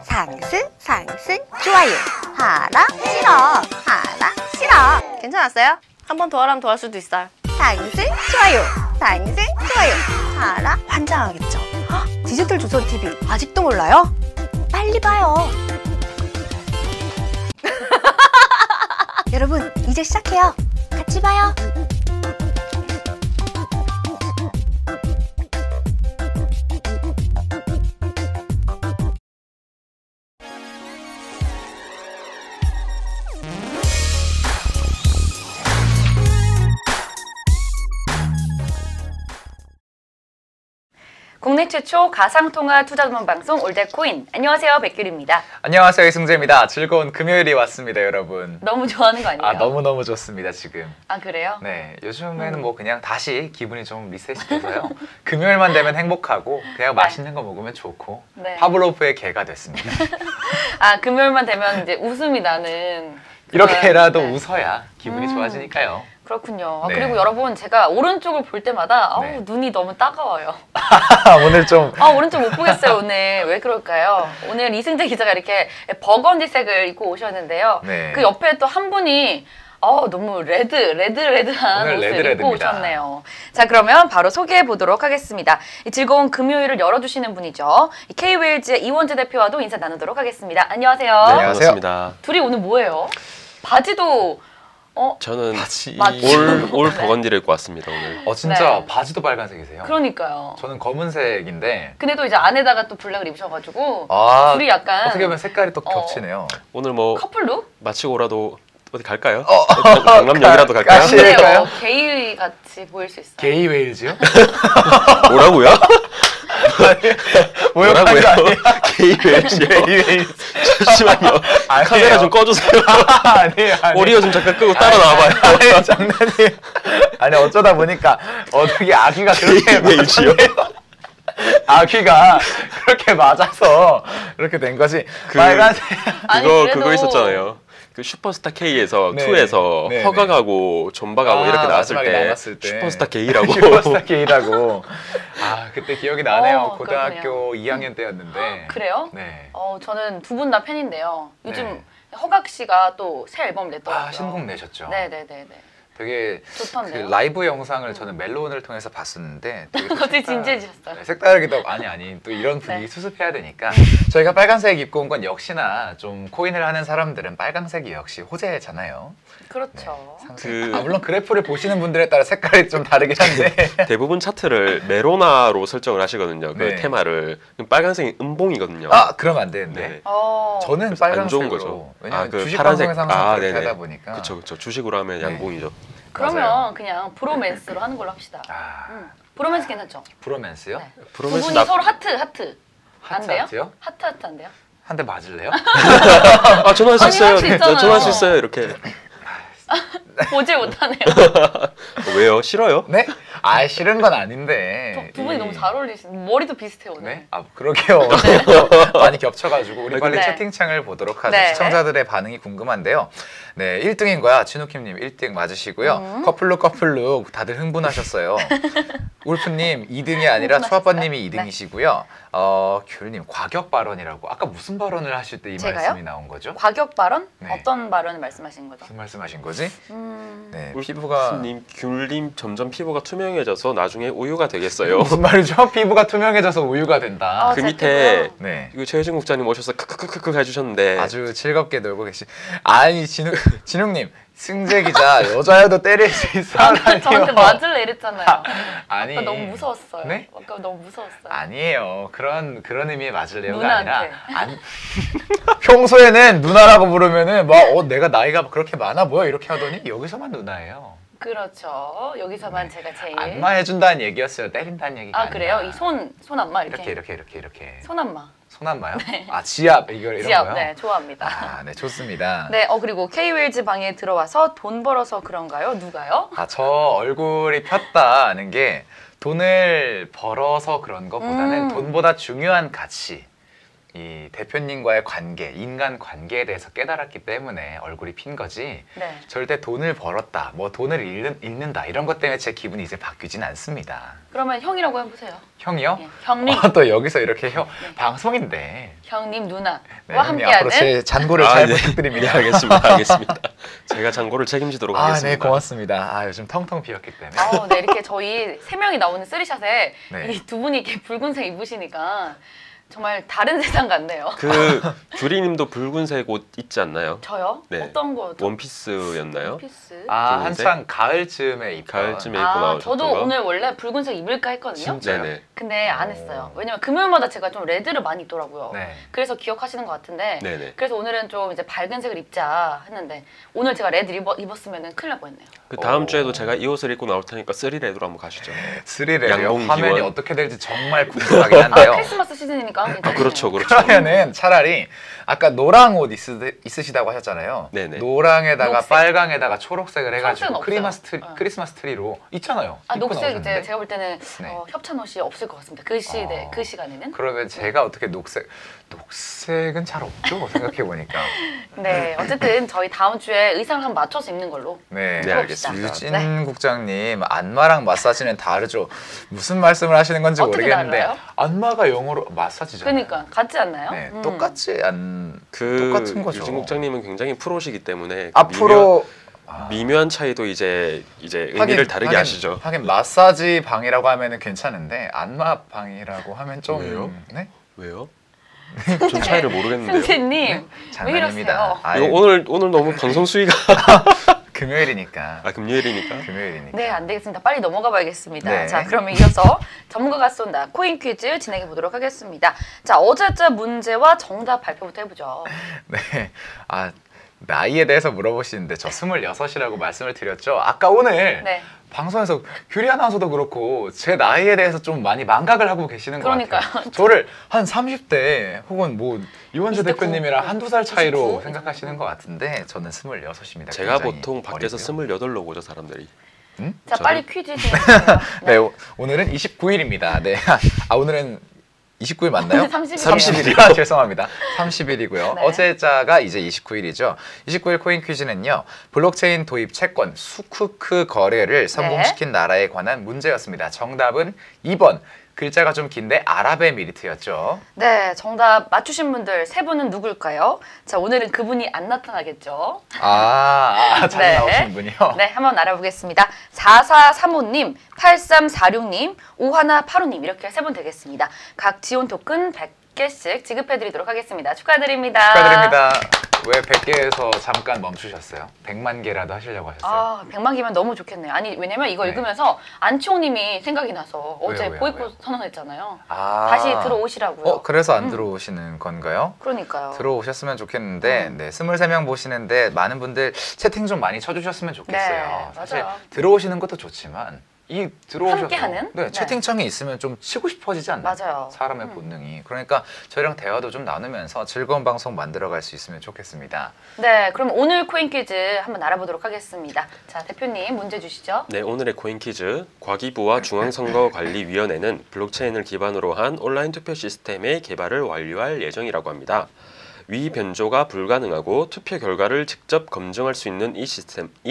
상승 좋아요. 하나 싫어. 하나 싫어. 괜찮았어요? 한 번 더 하라면 더 할 수도 있어요. 상승 좋아요. 상승 좋아요. 하나 환장하겠죠. 헉, 디지털 조선 TV 아직도 몰라요? 빨리 봐요. 여러분 이제 시작해요. 같이 봐요. 국내 최초 가상통화 투자전문 방송 올댓코인. 안녕하세요, 백규리입니다. 안녕하세요, 이승재입니다. 즐거운 금요일이 왔습니다, 여러분. 너무 좋아하는 거 아니에요? 아, 너무너무 좋습니다, 지금. 아, 그래요? 네, 요즘에는 뭐 그냥 다시 기분이 좀 리셋이 돼서요. 금요일만 되면 행복하고 그냥 맛있는 거 먹으면 좋고 네. 파블로프의 개가 됐습니다. 아, 금요일만 되면 이제 웃음이 나는 이렇게라도 네. 웃어야 기분이 좋아지니까요. 그렇군요. 네. 그리고 여러분 제가 오른쪽을 볼 때마다 네. 눈이 너무 따가워요. 오늘 좀 오른쪽 못 보겠어요, 오늘. 왜 그럴까요? 오늘 이승재 기자가 이렇게 버건디색을 입고 오셨는데요. 네. 그 옆에 또 한 분이 너무 레드한 오늘 옷을 입고 레드입니다. 오셨네요. 자, 그러면 바로 소개해 보도록 하겠습니다. 이 즐거운 금요일을 열어주시는 분이죠. K-웨일즈의 이원재 대표와도 인사 나누도록 하겠습니다. 안녕하세요. 네, 반갑습니다. 둘이 오늘 뭐예요? 바지도 저는 바지. 올 버건디를 입고 왔습니다, 오늘. 진짜 네. 바지도 빨간색이세요? 그러니까요. 저는 검은색인데 근데 또 이제 안에다가 또 블랙을 입으셔가지고 둘이 약간 어떻게 보면 색깔이 또 겹치네요. 오늘 뭐 커플룩? 마치고 오라도 어디 갈까요? 강남역이라도 갈까요? 가시- 그럴까요? 게이 같이 보일 수 있어요. 게이 웨일즈요? 뭐라고요? 뭐라고요? 게이 웨일즈요? 게이 웨일즈. 잠시만요. 아니에요. 카메라 좀 꺼주세요. 아니에요. 오리오 좀 잠깐 끄고 따라 나와봐요. 아니, 장난이에요. 아니 어쩌다 보니까 어떻게 아기가 그렇게 웨일즈요? 아기가 그렇게 맞아서 이렇게 된 거지. 빨간색. 아니, 그거 그래도- 있었잖아요. 그 슈퍼스타 K에서 네. 2에서 네, 허각하고 존박하고 이렇게 나왔을 마지막에 때 나왔을 때. 슈퍼스타 K라고. 슈퍼스타 K라고. 그때 기억이 나네요. 그렇군요. 고등학교 2학년 때였는데. 그래요? 네. 저는 두 분 다 팬인데요. 요즘 네. 허각 씨가 또 새 앨범 냈더라고요. 신곡 내셨죠? 네네네네. 되게 좋던데요. 그 라이브 영상을 저는 멜론을 통해서 봤었는데 되게 또 어떻게 색달- 진지해지셨어요? 네, 색다르기도 아니 또 이런 분위기 네. 수습해야 되니까 저희가 빨간색 입고 온 건 역시나 좀 코인을 하는 사람들은 빨간색이 역시 호재잖아요. 그렇죠. 물론 그래프를 보시는 분들에 따라 색깔이 좀 다르긴 한데 대부분 차트를 메로나로 설정을 하시거든요. 그 네. 테마를. 빨간색이 음봉이거든요. 그러면 안 되는데 네. 저는 그래서 안 빨간색으로 좋은 거죠. 왜냐면 그 주식 파란색- 방송에서 항상 그렇게 네네. 하다 보니까 그쵸. 주식으로 하면 네. 양봉이죠. 그러면 맞아요. 그냥 브로맨스로 하는 걸로 합시다. 아, 브로맨스 괜찮죠? 브로맨스요? 네. 두 브로맨스 분이 나- 서로 하트. 안 돼요? 하트요? 하트 안 돼요? 한 대 맞을래요? 전화할 수 아니, 있어요. 할수 있잖아요. 전화할 수 있어요. 이렇게. 보질 못하네요. 왜요? 싫어요? 네? 싫은 건 아닌데 두 분이 너무 잘 어울리시는 머리도 비슷해요 오늘. 네? 그러게요. 많이 겹쳐가지고 우리 빨리 네. 채팅창을 보도록 하죠. 네. 시청자들의 반응이 궁금한데요. 네, 1등인 거야. 진우킴님 1등 맞으시고요. 커플룩 다들 흥분하셨어요. 울프님 2등이 아니라 흥분하셨어요? 초아빠님이 2등이시고요. 귤님 과격 발언이라고 아까 무슨 발언을 하실 때 이 제가요? 말씀이 나온 거죠? 과격 발언? 네. 어떤 발언을 말씀하신 거죠? 무슨 말씀하신 거지? 네, 피부가 울프님, 귤님 점점 피부가 투명해져서 나중에 우유가 되겠어요. 무슨 말이죠? 피부가 투명해져서 우유가 된다. 그 제 밑에 피부요? 네. 이거 최혜진 국장님 오셔서 크크크크 해주셨는데 아주 즐겁게 놀고 계시. 아니 진웅님 승재 기자 여자여도 때릴 수 있어. 저한테 맞을래 이랬잖아요. 아니. 아까 너무 무서웠어요. 네? 아까 너무 무서웠어요. 아니에요. 그런 의미의 맞을래요가 누나한테. 아니라 평소에는 누나라고 부르면은 내가 나이가 그렇게 많아 보여 이렇게 하더니 여기서만 누나예요. 그렇죠. 여기서만 제가 제일. 안마해준다는 얘기였어요. 때린다는 얘기가 아니라. 그래요? 이 손 안마 이렇게. 이렇게. 손 안마. 손 안마요? 지압 이런 지압. 거요? 네, 좋아합니다. 네 좋습니다. 네, 그리고 K-웨일즈 방에 들어와서 돈 벌어서 그런가요? 누가요? 저 얼굴이 폈다는 게 돈을 벌어서 그런 것보다는 돈보다 중요한 가치. 이 대표님과의 관계, 인간 관계에 대해서 깨달았기 때문에 얼굴이 핀 거지. 네. 절대 돈을 벌었다, 뭐 돈을 잃는다 이런 것 때문에 제 기분이 이제 바뀌진 않습니다. 그러면 형이라고 해보세요. 형이요? 예, 형님, 또 여기서 이렇게 형 네. 방송인데. 형님 누나와 네, 형님 앞으로 함께하는 제 잔고를 아, 잘 네. 부탁드립니다. 네, 알겠습니다. 알겠습니다. 제가 장고를 책임지도록 아, 하겠습니다. 네, 고맙습니다. 아, 요즘 텅텅 비었기 때문에. 네, 이렇게 저희 3명이 나오는 쓰리샷에 네. 이 두 분이 이렇게 붉은색 입으시니까 정말 다른 세상 같네요. 그 규리님도 붉은색 옷 입지 않나요? 저요? 네. 어떤 거? 원피스였나요? 원피스? 아, 붉은색? 한창 가을쯤에 입던. 가을쯤에 입고 나오셨던 저도 거? 오늘 원래 붉은색 입을까 했거든요. 진짜요? 네네. 근데 안 했어요. 왜냐면 금요일마다 제가 좀 레드를 많이 입더라고요. 네. 그래서 기억하시는 것 같은데 네네. 그래서 오늘은 좀 이제 밝은 색을 입자 했는데 오늘 제가 레드 입었으면 큰일 날 뻔했네요. 그 다음 오. 주에도 제가 이 옷을 입고 나올 테니까 쓰리레드로 한번 가시죠. 스릴의 양궁 화면이 기원. 어떻게 될지 정말 궁금하긴 한데요. 크리스마스 시즌이니까 괜찮네요. 아, 그렇죠, 그렇죠. 그러면은 차라리 아까 노랑 옷 있으시다고 하셨잖아요. 네네. 노랑에다가 녹색. 빨강에다가 초록색을 초록색은 해가지고 없어요. 크리스마스 트리로 있잖아요. 입고 녹색 나오셨는데. 이제 제가 볼 때는 네. 협찬 옷이 없을 것 같습니다. 그 아. 시간에는. 그러면 제가 어떻게 녹색은 잘 없죠? 생각해 보니까. 네, 어쨌든 저희 다음 주에 의상을 한번 맞춰서 입는 걸로. 네, 네, 알겠습니다. 유진 네. 국장님, 안마랑 마사지는 다르죠. 무슨 말씀을 하시는 건지 어떻게 모르겠는데 달라요? 안마가 영어로 마사지잖아요. 그러니까 같지 않나요? 네, 똑같지 않. 그 똑같은 거죠. 유진 국장님은 굉장히 프로시기 때문에 그 앞으로 미묘한 차이도 이제 의미를 다르게 하시죠. 하긴 마사지 방이라고 하면은 괜찮은데 안마 방이라고 하면 좀 왜요? 네? 왜요? 전 차이를 모르겠는데요. 승재님 왜 네? 장난입니다. 이러세요? 아이, 이거 오늘 너무 방송 수위가 금요일이니까. 금요일이니까. 금요일이니까. 네, 안 되겠습니다. 빨리 넘어가 봐야겠습니다. 네. 자, 그러면 이어서 전문가가 쏜다 코인 퀴즈 진행해 보도록 하겠습니다. 자, 어제자 문제와 정답 발표부터 해보죠. 네. 아, 나이에 대해서 물어보시는데 저 26이라고 말씀을 드렸죠. 아까 오늘 네. 방송에서 규리 아나운서도 그렇고 제 나이에 대해서 좀 많이 망각을 하고 계시는 것 그러니까요. 같아요. 저를 한 30대 혹은 뭐 이원재 29, 대표님이랑 한두 살 차이로 29. 생각하시는 것 같은데 저는 26입니다. 제가 보통 밖에서 28로 보죠, 사람들이. 자, 저를- 빨리 퀴즈 진행해주세요. 네, 오늘은 29일입니다. 네. 아, 오늘은 29일 맞나요? 오늘 30일 이에요. 30일이요? 죄송합니다. 30일이고요. 네. 어제자가 이제 29일이죠. 29일 코인 퀴즈는요. 블록체인 도입 채권 수쿠크 거래를 성공시킨 나라에 관한 문제였습니다. 정답은 2번. 글자가 좀 긴데 아랍에미리트였죠. 네, 정답 맞추신 분들 세 분은 누굴까요? 자, 오늘은 그분이 안 나타나겠죠. 잘 네. 나오신 분이요. 네, 한번 알아보겠습니다. 4435님, 8346님, 5185님 이렇게 세 분 되겠습니다. 각 지원 토큰 100개씩 지급해드리도록 하겠습니다. 축하드립니다. 축하드립니다. 왜 100개에서 잠깐 멈추셨어요? 100만 개라도 하시려고 하셨어요? 아, 100만 개면 너무 좋겠네요. 아니, 왜냐면 이거 네. 읽으면서 안치홍님이 생각이 나서 어제 왜요? 보이콧 선언했잖아요. 아. 다시 들어오시라고요. 그래서 안 들어오시는 건가요? 그러니까요. 들어오셨으면 좋겠는데 네, 23명 보시는데 많은 분들 채팅 좀 많이 쳐주셨으면 좋겠어요. 네, 사실 맞아요. 들어오시는 것도 좋지만 이 들어오셔서 함께하는? 네, 네. 채팅창에 있으면 좀 치고 싶어지지 않나요? 맞아요. 사람의 본능이. 그러니까 저희랑 대화도 좀 나누면서 즐거운 방송 만들어갈 수 있으면 좋겠습니다. 네, 그럼 오늘 코인 퀴즈 한번 알아보도록 하겠습니다. 자, 대표님 문제 주시죠. 네, 오늘의 코인 퀴즈. 과기부와 중앙선거관리위원회는 블록체인을 기반으로 한 온라인 투표 시스템의 개발을 완료할 예정이라고 합니다. 위 변조가 불가능하고 투표 결과를 직접 검증할 수 있는 이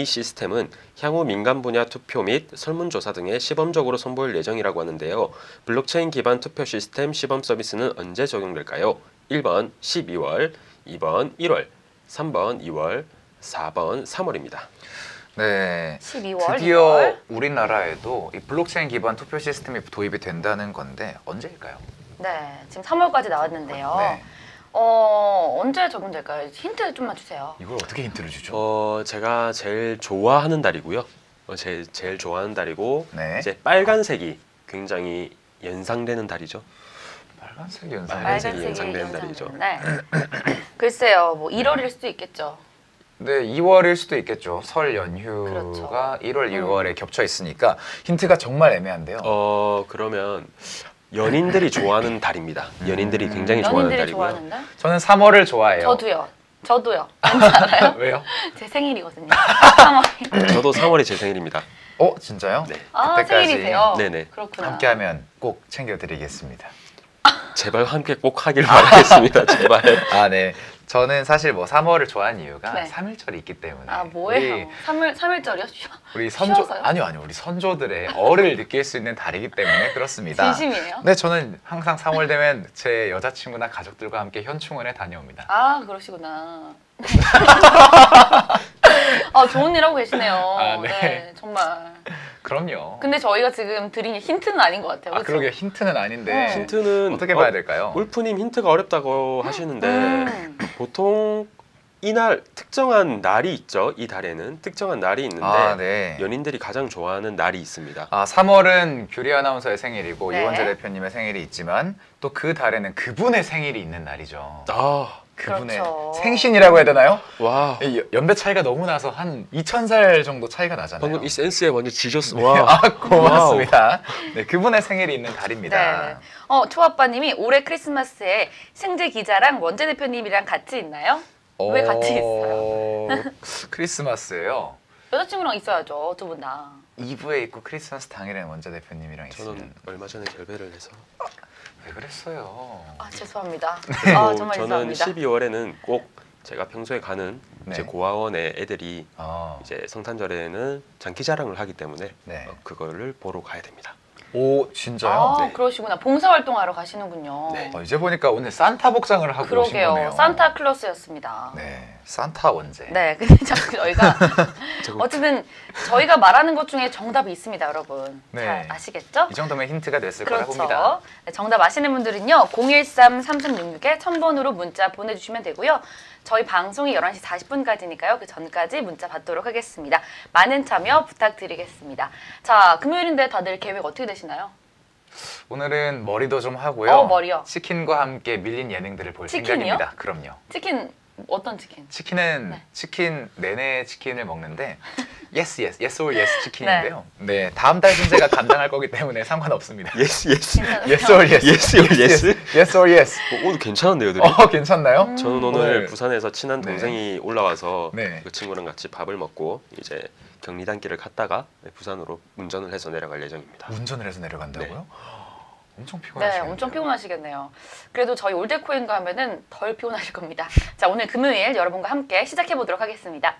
시스템은 향후 민간 분야 투표 및 설문조사 등에 시범적으로 선보일 예정이라고 하는데요. 블록체인 기반 투표 시스템 시범 서비스는 언제 적용될까요? 1번 12월, 2번 1월, 3번 2월, 4번 3월입니다. 네. 12월, 드디어 2월. 우리나라에도 이 블록체인 기반 투표 시스템이 도입이 된다는 건데 언제일까요? 네, 지금 3월까지 나왔는데요. 네. 언제 적용될까요? 힌트 좀만 주세요. 이걸 어떻게 힌트를 주죠? 제가 제일 좋아하는 달이고요. 제일 좋아하는 달이고 네. 이제 빨간색이 굉장히 연상되는 달이죠. 빨간색 연상. 빨간색이 연상되는 달이죠. 네. 글쎄요, 뭐 1월일 수도 있겠죠. 네, 2월일 수도 있겠죠. 설 연휴가 그렇죠. 1월, 2월에 겹쳐 있으니까 힌트가 정말 애매한데요. 그러면 연인들이 좋아하는 달입니다. 연인들이 굉장히 좋아하는 연인들이 달이고요. 좋아하는 달? 저는 3월을 좋아해요. 저도요. 괜찮아요? 왜요? 제 생일이거든요. 3월. 저도 3월이 제 생일입니다. 진짜요? 네. 아, 그때까지 생일이세요? 네네. 그렇구나. 함께하면 꼭 챙겨드리겠습니다. 제발 함께 꼭 하길 바라겠습니다. 제발. 아, 네. 저는 사실 뭐 3월을 좋아하는 이유가 네. 3일절이 있기 때문에. 아 뭐예요? 3일절이요? 우리 선조 쉬워서요? 아니요 우리 선조들의 얼을 느낄 수 있는 달이기 때문에 그렇습니다. 진심이에요? 네, 저는 항상 3월 되면 제 여자친구나 가족들과 함께 현충원에 다녀옵니다. 아 그러시구나. 좋은 일 하고 계시네요. 아, 네. 네, 정말. 그럼요. 근데 저희가 지금 드린 힌트는 아닌 것 같아요. 아, 그쵸? 그러게 힌트는 아닌데 힌트는 어떻게 봐야 될까요? 울프님 힌트가 어렵다고 하시는데 보통 이날 특정한 날이 있죠. 이 달에는 특정한 날이 있는데 아, 네. 연인들이 가장 좋아하는 날이 있습니다. 아, 3월은 규리 아나운서의 생일이고 네. 이원재 대표님의 생일이 있지만 또 그 달에는 그분의 생일이 있는 날이죠. 아, 그분의 그렇죠. 생신이라고 해야 되나요? 와. 이 연배 차이가 너무 나서 한 2000살 정도 차이가 나잖아요. 방금 이 센스에 완전 지졌어. 네, 와. 아, 고맙습니다. 네, 그분의 생일이 있는 달입니다. 네. 초아빠님이 올해 크리스마스에 승재 기자랑 원재 대표님이랑 같이 있나요? 왜 같이 있어요? 크리스마스예요. 여자친구랑 있어야죠, 두 분 다. 2부에 있고 크리스마스 당일에는 원재 대표님이랑 저는 있으면 얼마 전에 결배를 해서 왜 그랬어요? 아 죄송합니다. 그리고 정말 저는 죄송합니다. 12월에는 꼭 제가 평소에 가는 네. 제 고아원의 애들이 어. 이제 성탄절에는 장기자랑을 하기 때문에 네. 그거를 보러 가야 됩니다. 오, 진짜요? 네. 그러시구나. 봉사활동하러 가시는군요. 네. 이제 보니까 오늘 산타 복장을 하고 오신 그러게요. 거네요. 산타클로스였습니다. 네, 산타 원재. 네, 근데 자꾸 저희가 저거 어쨌든 저희가 말하는 것 중에 정답이 있습니다, 여러분. 네. 잘 아시겠죠? 이 정도면 힌트가 됐을 거라 봅니다. 그렇죠. 네, 정답 아시는 분들은요. 013-3366에 1000번으로 문자 보내주시면 되고요. 저희 방송이 11시 40분까지니까요. 그 전까지 문자 받도록 하겠습니다. 많은 참여 부탁드리겠습니다. 자, 금요일인데 다들 계획 어떻게 되시나요? 오늘은 머리도 좀 하고요. 머리요. 치킨과 함께 밀린 예능들을 볼 치킨이요? 생각입니다. 그럼요. 치킨 어떤 치킨? 치킨은 네. 치킨 내내 치킨을 먹는데 yes or yes 치킨인데요. 네, 다음 달 순제가 감당할 거기 때문에 상관없습니다. 예스 예스 괜찮으세요? yes or yes. Yes or yes? yes or yes. 오늘 괜찮은데요, 들이? 괜찮나요? 저는 오늘 오늘- 부산에서 친한 네. 동생이 올라와서 네. 그 친구랑 같이 밥을 먹고 이제 격리단길을 갔다가 부산으로 운전을 해서 내려갈 예정입니다. 운전을 해서 내려간다고요? 네. 엄청 네, 피곤하시겠네요. 엄청 피곤하시겠네요. 그래도 저희 올드코인과 하면은 덜 피곤하실 겁니다. 자, 오늘 금요일 여러분과 함께 시작해 보도록 하겠습니다.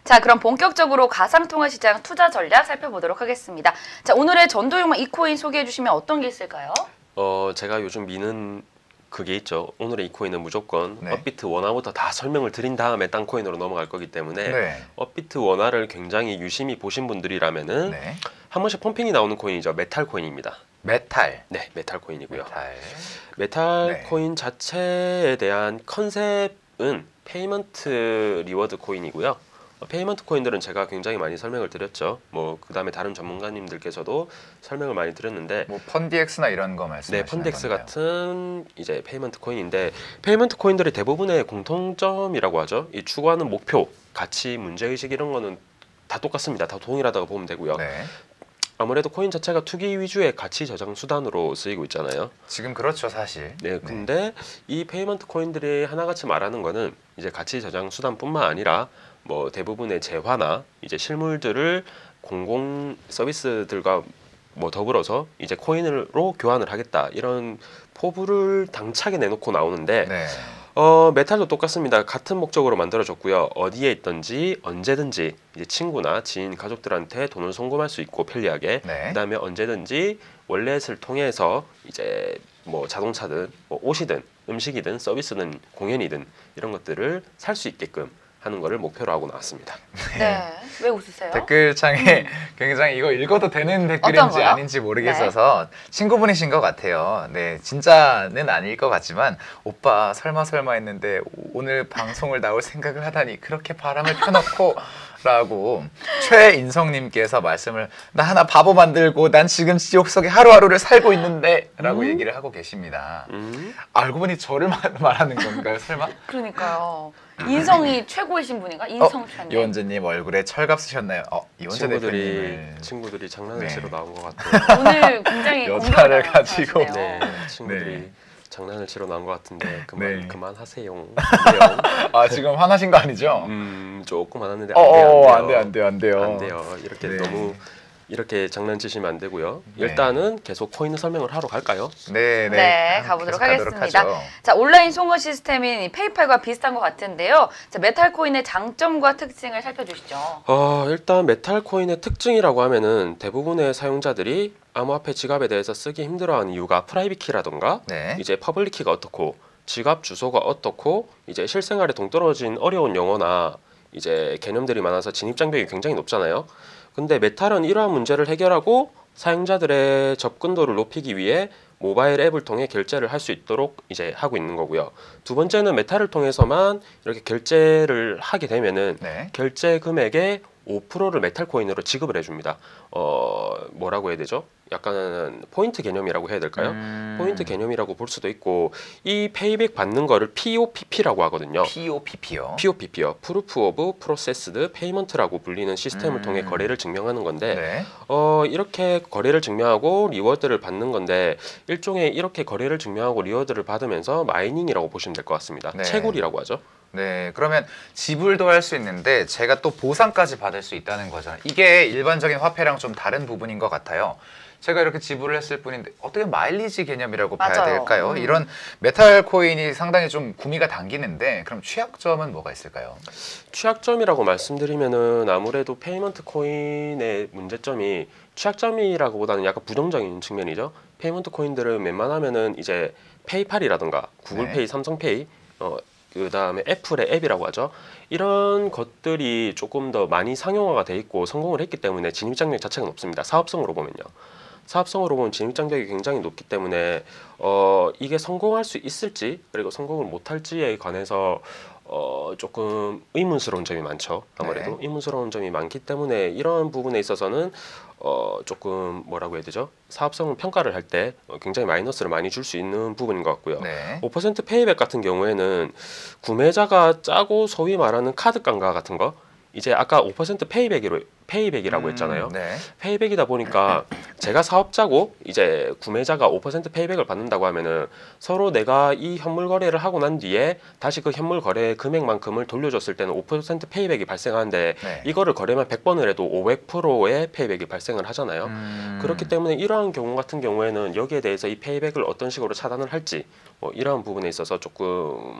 자, 그럼 본격적으로 가상통화 시장 투자 전략 살펴보도록 하겠습니다. 자, 오늘의 전도용만 이 코인 소개해 주시면 어떤 게 있을까요? 제가 요즘 미는 그게 있죠. 오늘의 이 코인은 무조건 네. 업비트 원화부터 다 설명을 드린 다음에 딴 코인으로 넘어갈 거기 때문에 네. 업비트 원화를 굉장히 유심히 보신 분들이라면은 네. 한 번씩 펌핑이 나오는 코인이죠. 메탈 코인입니다. 메탈. 네, 메탈 코인이고요. 메탈. 메탈 네. 코인 자체에 대한 컨셉은 페이먼트 리워드 코인이고요. 페이먼트 코인들은 제가 굉장히 많이 설명을 드렸죠. 뭐 그다음에 다른 전문가님들께서도 설명을 많이 드렸는데 뭐 펀디엑스나 이런 거 말씀하시는 네, 펀덱스 건가요? 같은 이제 페이먼트 코인인데 페이먼트 코인들의 대부분의 공통점이라고 하죠. 이 추구하는 목표, 가치, 문제의식 이런 거는 다 똑같습니다. 다 동일하다고 보면 되고요. 네. 아무래도 코인 자체가 투기 위주의 가치 저장 수단으로 쓰이고 있잖아요. 지금 그렇죠, 사실. 네, 근데 이 페이먼트 코인들이 하나같이 말하는 거는 이제 가치 저장 수단뿐만 아니라 뭐 대부분의 재화나 이제 실물들을 공공 서비스들과 뭐 더불어서 이제 코인으로 교환을 하겠다 이런 포부를 당차게 내놓고 나오는데 네. 메탈도 똑같습니다. 같은 목적으로 만들어졌고요. 어디에 있든지 언제든지 이제 친구나 지인, 가족들한테 돈을 송금할 수 있고 편리하게 네. 그다음에 언제든지 월렛을 통해서 이제 뭐 자동차든 뭐 옷이든 음식이든 서비스든 공연이든 이런 것들을 살 수 있게끔 하는 거를 목표로 하고 나왔습니다. 네. 왜 웃으세요? 댓글창에 굉장히 이거 읽어도 되는 댓글인지 어떤 거요? 아닌지 모르겠어서 친구분이신 것 같아요. 네, 진짜는 아닐 것 같지만 오빠 설마 했는데 오늘 방송을 나올 생각을 하다니 그렇게 바람을 펴놓고 라고 최인성님께서 말씀을 나 하나 바보 만들고 난 지금 지옥 속에 하루하루를 살고 있는데 라고 얘기를 하고 계십니다. 알고 보니 저를 말하는 건가요, 설마? 그러니까요. 인성이 최고이신 분인가? 인성찬님. 이원재님 얼굴에 철갑 쓰셨나요? 이원재 대표님을 친구들이 장난치러 네. 나온 것 같아요. 오늘 굉장히 여자를 공격을 가지고. 하시네요. 네, 친구들이 네. 장난을 치러 나온 것 같은데 네. 그만하세요. 안 돼요. 아 지금 화나신 거 아니죠? 조금 화났는데 안 돼요. 안 돼요. 안 돼요. 이렇게 네. 너무 이렇게 장난치시면 안 되고요. 네. 일단은 계속 코인 설명을 하러 갈까요? 네, 가보도록 계속 하겠습니다. 하죠. 자, 온라인 송금 시스템인 이 페이팔과 비슷한 것 같은데요. 자, 메탈코인의 장점과 특징을 살펴주시죠. 일단 메탈 코인의 특징이라고 하면은 대부분의 사용자들이 암호화폐 지갑에 대해서 쓰기 힘들어하는 이유가 프라이빗 키라던가 네. 이제 퍼블릭 키가 어떻고 지갑 주소가 어떻고 이제 실생활에 동떨어진 어려운 용어나 이제 개념들이 많아서 진입 장벽이 굉장히 높잖아요. 근데 메탈은 이러한 문제를 해결하고 사용자들의 접근도를 높이기 위해 모바일 앱을 통해 결제를 할 수 있도록 이제 하고 있는 거고요. 두 번째는 메탈을 통해서만 이렇게 결제를 하게 되면은 네. 결제 금액의 5%를 메탈 코인으로 지급을 해줍니다. 뭐라고 해야 되죠? 약간 포인트 개념이라고 해야 될까요? 포인트 개념이라고 볼 수도 있고 이 페이백 받는 거를 POPP라고 하거든요. POPP요. POPP요. Proof of Processed Payment라고 불리는 시스템을 통해 거래를 증명하는 건데 네. 이렇게 거래를 증명하고 리워드를 받는 건데 일종의 이렇게 거래를 증명하고 리워드를 받으면서 마이닝이라고 보시면 될 것 같습니다. 네. 채굴이라고 하죠. 네, 그러면 지불도 할 수 있는데 제가 또 보상까지 받을 수 있다는 거잖아요. 이게 일반적인 화폐랑 좀 다른 부분인 것 같아요. 제가 이렇게 지불을 했을 뿐인데 어떻게 마일리지 개념이라고 봐야 맞아요. 될까요? 이런 메탈 코인이 상당히 좀 구미가 당기는데 그럼 취약점은 뭐가 있을까요? 취약점이라고 말씀드리면은 아무래도 페이먼트 코인의 문제점이 취약점이라고보다는 약간 부정적인 측면이죠. 페이먼트 코인들은 웬만하면은 이제 페이팔이라든가 구글페이, 네. 삼성페이, 그 다음에 애플의 앱이라고 하죠. 이런 것들이 조금 더 많이 상용화가 돼 있고 성공을 했기 때문에 진입 장벽 자체가 높습니다. 사업성으로 보면요. 사업성으로 보면 진입 장벽이 굉장히 높기 때문에 이게 성공할 수 있을지 그리고 성공을 못할지에 관해서 조금 의문스러운 점이 많죠. 아무래도 네. 의문스러운 점이 많기 때문에 이런 부분에 있어서는 조금 뭐라고 해야 되죠? 사업성을 평가를 할 때 굉장히 마이너스를 많이 줄 수 있는 부분인 것 같고요. 네. 5% 페이백 같은 경우에는 구매자가 짜고 소위 말하는 카드 깡가 같은 거 이제 아까 5% 페이백이라고 했잖아요. 네. 페이백이다 보니까 제가 사업자고 이제 구매자가 5% 페이백을 받는다고 하면은 서로 내가 이 현물 거래를 하고 난 뒤에 다시 그 현물 거래 금액만큼을 돌려줬을 때는 5% 페이백이 발생하는데 네. 이거를 거래만 100번을 해도 500%의 페이백이 발생을 하잖아요. 그렇기 때문에 이러한 경우 같은 경우에는 여기에 대해서 이 페이백을 어떤 식으로 차단을 할지 이러한 부분에 있어서 조금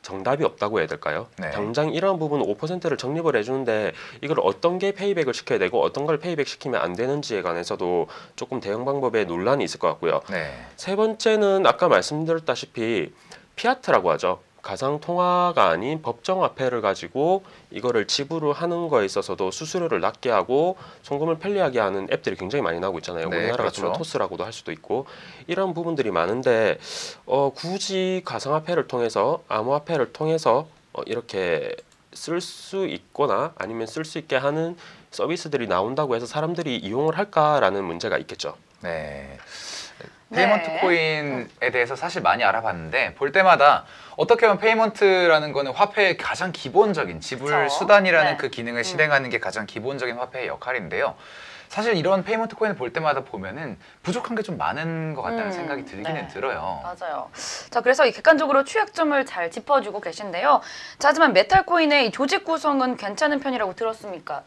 정답이 없다고 해야 될까요? 네. 당장 이러한 부분 5%를 적립을 해주는데 이걸 어떤 게 페이백을 시켜야 되고 어떤 걸 페이백 시키면 안 되는지에 관해서도 조금 대응 방법에 논란이 있을 것 같고요. 네. 세 번째는 아까 말씀드렸다시피 피아트라고 하죠. 가상 통화가 아닌 법정 화폐를 가지고 이거를 지불을 하는 거에 있어서도 수수료를 낮게 하고 송금을 편리하게 하는 앱들이 굉장히 많이 나오고 있잖아요. 네, 우리나라 같으면 그렇죠. 토스라고도 할 수도 있고 이런 부분들이 많은데 굳이 가상화폐를 통해서 암호화폐를 통해서 이렇게 쓸 수 있거나 아니면 쓸 수 있게 하는 서비스들이 나온다고 해서 사람들이 이용을 할까라는 문제가 있겠죠. 네. 페이먼트 네. 코인에 대해서 사실 많이 알아봤는데 볼 때마다 어떻게 보면 페이먼트라는 거는 화폐의 가장 기본적인 지불 그렇죠. 수단이라는 네. 그 기능을 실행하는 게 가장 기본적인 화폐의 역할인데요. 사실 이런 페이먼트 코인을 볼 때마다 보면은 부족한 게 좀 많은 것 같다는 생각이 들기는 네. 들어요. 맞아요. 자, 그래서 이 객관적으로 취약점을 잘 짚어주고 계신데요. 자, 하지만 메탈코인의 이 조직 구성은 괜찮은 편이라고 들었습니다.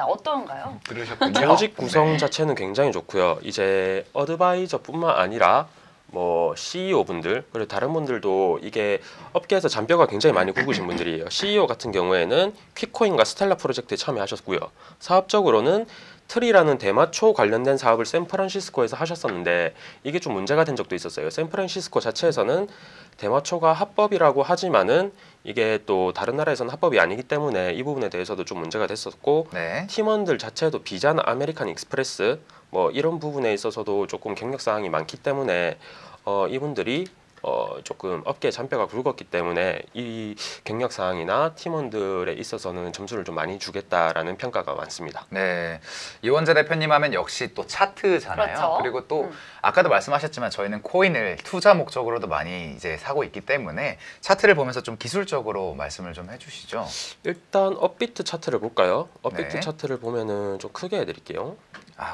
어떤가요? 들으셨군요. 조직 구성 네. 자체는 굉장히 좋고요. 이제 어드바이저뿐만 아니라 뭐 CEO 분들 그리고 다른 분들도 이게 업계에서 잔뼈가 굉장히 많이 굵으신 분들이에요. CEO 같은 경우에는 퀵코인과 스텔라 프로젝트에 참여하셨고요. 사업적으로는 트리라는 대마초 관련된 사업을 샌프란시스코에서 하셨었는데 이게 좀 문제가 된 적도 있었어요. 샌프란시스코 자체에서는 대마초가 합법이라고 하지만은 이게 또 다른 나라에서는 합법이 아니기 때문에 이 부분에 대해서도 좀 문제가 됐었고 네. 팀원들 자체도 비자나 아메리칸 익스프레스 뭐 이런 부분에 있어서도 조금 경력 사항이 많기 때문에 이분들이 조금 업계의 잔뼈가 굵었기 때문에 이 경력 사항이나 팀원들에 있어서는 점수를 좀 많이 주겠다라는 평가가 많습니다. 네, 이원재 대표님 하면 역시 또 차트잖아요. 그렇죠. 그리고 또 아까도 말씀하셨지만 저희는 코인을 투자 목적으로도 많이 이제 사고 있기 때문에 차트를 보면서 좀 기술적으로 말씀을 좀 해주시죠. 일단 업비트 차트를 볼까요? 업비트 네. 차트를 보면은 좀 크게 해드릴게요.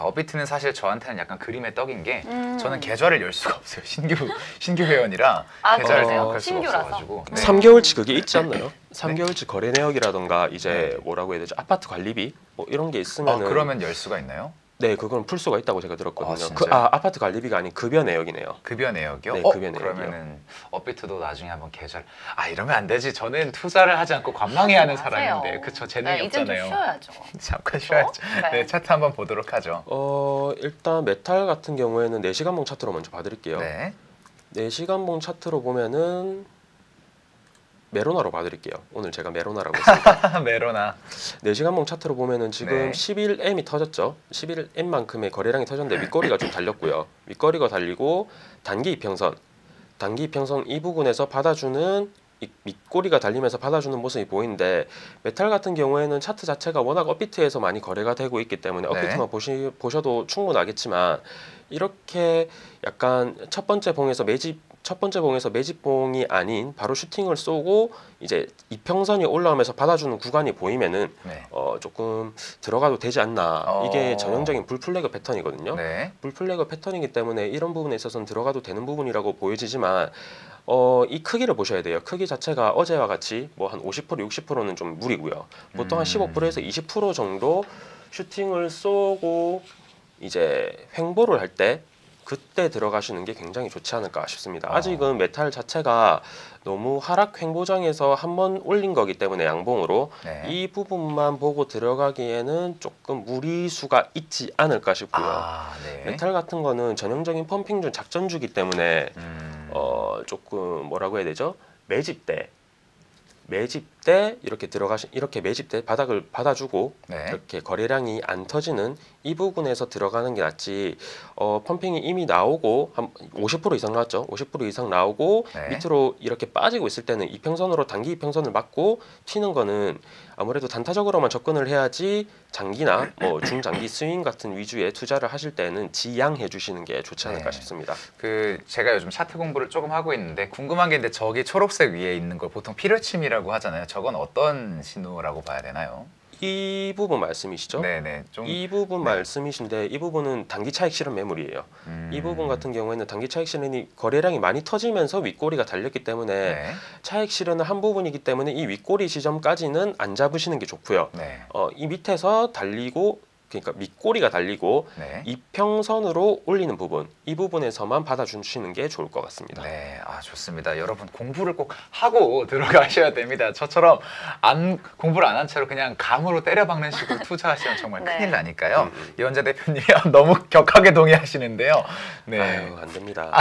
업비트는 사실 저한테는 약간 그림의 떡인 게 저는 계좌를 열 수가 없어요. 신규 회원이라 계좌를 그래요? 등록할 수가 신규라서? 없어가지고. 네. 3개월치 그게 있지 않나요? 3개월치 거래 내역이라던가 이제 뭐라고 해야 되죠? 아파트 관리비 뭐 이런 게 있으면은 그러면 열 수가 있나요? 네, 그건 풀 수가 있다고 제가 들었거든요. 진짜요? 아파트 관리비가 아닌 급여 내역이네요. 급여 내역이요? 네, 급여 내역이요. 그러면은 업비트도 나중에 한번 계좌를 이러면 안 되지. 저는 투자를 하지 않고 관망해야 하는 사람인데 그쵸 재능이 이젠 좀 없잖아요. 쉬어야죠. 잠깐 쉬어야죠. 네. 네, 차트 한번 보도록 하죠. 일단 메탈 같은 경우에는 4시간봉 차트로 먼저 봐드릴게요. 네. 4시간봉 차트로 보면은 메로나로 봐드릴게요. 오늘 제가 메로나라고 했으니까. 메로나. 4시간봉 차트로 보면은 지금 네. 11M이 터졌죠. 11M만큼의 거래량이 터졌는데 윗거리가 좀 달렸고요. 윗거리가 달리고 단기 이평선 이 부분에서 받아주는 이 밑꼬리가 달리면서 받아주는 모습이 보이는데 메탈 같은 경우에는 차트 자체가 워낙 업비트에서 많이 거래가 되고 있기 때문에 업비트만 보셔도 충분하겠지만 이렇게 약간 첫 번째 봉에서 매집봉이 아닌 바로 슈팅을 쏘고 이제 이평선이 올라오면서 받아주는 구간이 보이면은 네. 조금 들어가도 되지 않나. 이게 전형적인 불플래그 패턴이거든요. 네. 불플래그 패턴이기 때문에 이런 부분에 있어서는 들어가도 되는 부분이라고 보여지지만 이 크기를 보셔야 돼요. 크기 자체가 어제와 같이 뭐 한 50% 60%는 좀 무리고요. 보통 한 15%에서 20% 정도 슈팅을 쏘고 이제 횡보를 할 때 그때 들어가시는 게 굉장히 좋지 않을까 싶습니다. 아직은 메탈 자체가 너무 하락 횡보장에서 한번 올린 거기 때문에 양봉으로 네. 이 부분만 보고 들어가기에는 조금 무리수가 있지 않을까 싶고요. 네. 메탈 같은 거는 전형적인 펌핑 중 작전주기 때문에 조금 뭐라고 해야 되죠? 매집 때 이렇게 매집 때 바닥을 받아주고 네. 이렇게 거래량이 안 터지는 이 부분에서 들어가는 게 낫지. 펌핑이 이미 나오고 한 50% 이상 나왔죠. 50% 이상 나오고 네. 밑으로 이렇게 빠지고 있을 때는 이평선으로 단기 이평선을 맞고 튀는 거는 아무래도 단타적으로만 접근을 해야지 장기나 뭐 중장기 스윙 같은 위주의 투자를 하실 때는 지양해 주시는 게 좋지 않을까 네. 싶습니다. 제가 요즘 차트 공부를 조금 하고 있는데 궁금한 게 있는데 저기 초록색 위에 있는 걸 보통 필요침이라고 하잖아요. 저건 어떤 신호라고 봐야 되나요? 이 부분 말씀이시죠? 네네. 이 부분 말씀이신데 이 부분은 단기 차익 실현 매물이에요. 이 부분 같은 경우에는 단기 차익 실현이 거래량이 많이 터지면서 윗꼬리가 달렸기 때문에 네. 차익 실현을 한 부분이기 때문에 이 윗꼬리 지점까지는 안 잡으시는 게 좋고요. 네. 이 밑에서 달리고 그러니까 밑꼬리가 달리고 네. 이평선으로 올리는 부분 이 부분에서만 받아주시는 게 좋을 것 같습니다. 네, 좋습니다. 여러분 공부를 꼭 하고 들어가셔야 됩니다. 저처럼 공부를 안 한 채로 그냥 감으로 때려박는 식으로 투자하시면 정말 네. 큰일 나니까요. 이원재 대표님이 너무 격하게 동의하시는데요. 네, 아유, 안 됩니다.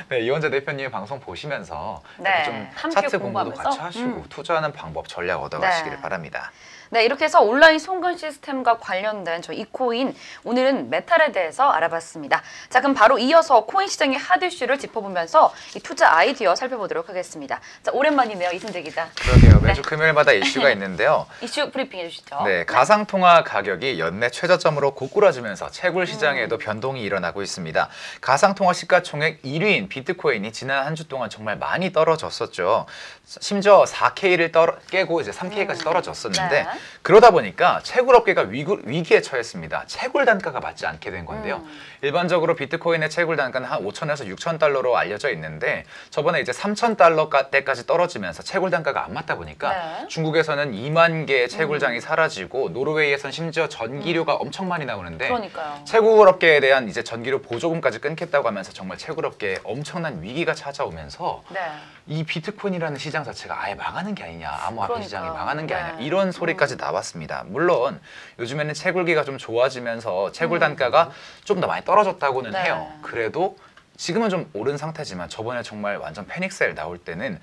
네, 이원재 대표님 방송 보시면서 네, 좀 함께 차트 공부도 공부하면서? 같이 하시고 투자하는 방법 전략 얻어가시기를 네. 바랍니다. 네, 이렇게 해서 온라인 송금 시스템과 관련된 저 이코인 오늘은 메탈에 대해서 알아봤습니다. 자, 그럼 바로 이어서 코인 시장의 핫 이슈를 짚어보면서 이 투자 아이디어 살펴보도록 하겠습니다. 자, 오랜만이네요, 이승재 기자. 그러게요. 매주 금요일마다 이슈가 있는데요. 이슈 브리핑 해주시죠. 네, 가상통화 가격이 연내 최저점으로 고꾸라지면서 채굴 시장에도 변동이 일어나고 있습니다. 가상통화 시가총액 1위인 비트코인이 지난 한 주 동안 정말 많이 떨어졌었죠. 심지어 4K를 깨고 이제 3K까지 떨어졌었는데 네. 그러다 보니까 채굴업계가 위기에 처했습니다. 채굴 단가가 맞지 않게 된 건데요. 일반적으로 비트코인의 채굴 단가는 한 5,000에서 6,000달러로 알려져 있는데 저번에 이제 3,000달러대까지 떨어지면서 채굴 단가가 안 맞다 보니까 네. 중국에서는 2만 개의 채굴장이 사라지고 노르웨이에선 심지어 전기료가 엄청 많이 나오는데 그러니까요. 채굴업계에 대한 이제 전기료 보조금까지 끊겠다고 하면서 정말 채굴업계에 엄청난 위기가 찾아오면서 네. 이 비트코인이라는 시장 자체가 아예 망하는 게 아니냐, 암호화폐 시장이 그러니까요. 망하는 게 네. 아니냐 이런 소리까지 나왔습니다. 물론 요즘에는 채굴기가 좀 좋아지면서 채굴 단가가 좀 더 많이 떨어졌다고는 네. 해요. 그래도 지금은 좀 오른 상태지만 저번에 정말 완전 패닉셀 나올 때는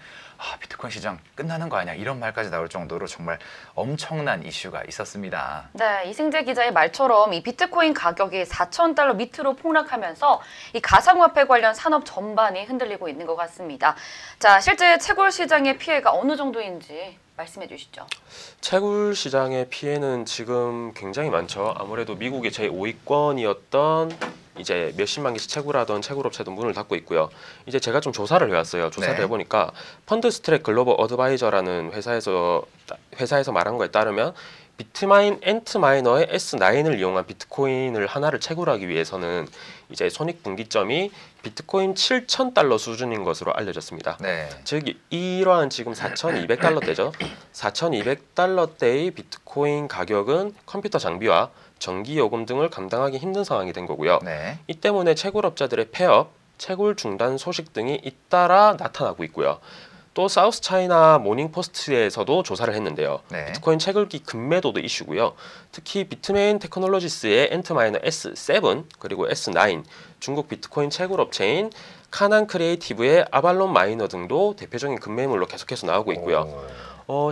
비트코인 시장 끝나는 거 아니야 이런 말까지 나올 정도로 정말 엄청난 이슈가 있었습니다. 네, 이승재 기자의 말처럼 이 비트코인 가격이 4,000달러 밑으로 폭락하면서 이 가상화폐 관련 산업 전반이 흔들리고 있는 것 같습니다. 자, 실제 채굴 시장의 피해가 어느 정도인지 말씀해 주시죠. 채굴 시장의 피해는 지금 굉장히 많죠. 아무래도 미국의 제5위권이었던 이제 몇십만 개씩 채굴하던 채굴업체도 문을 닫고 있고요. 이제 제가 좀 조사를 해왔어요. 조사를 네. 해보니까 펀드스트랙 글로벌 어드바이저라는 회사에서 말한 거에 따르면 비트마인 엔트마이너의 S9을 이용한 비트코인을 하나를 채굴하기 위해서는 이제 손익분기점이 비트코인 7,000달러 수준인 것으로 알려졌습니다. 네. 즉 이러한 지금 4,200달러대죠. 4,200달러대의 비트코인 가격은 컴퓨터 장비와 전기 요금 등을 감당하기 힘든 상황이 된 거고요. 네. 이 때문에 채굴업자들의 폐업, 채굴 중단 소식 등이 잇따라 나타나고 있고요. 또 사우스 차이나 모닝포스트에서도 조사를 했는데요. 네. 비트코인 채굴기 급매도도 이슈고요. 특히 비트메인 테크놀로지스의 엔트마이너 S7 그리고 S9, 중국 비트코인 채굴 업체인 카난 크리에이티브의 아발론 마이너 등도 대표적인 급매물로 계속해서 나오고 있고요.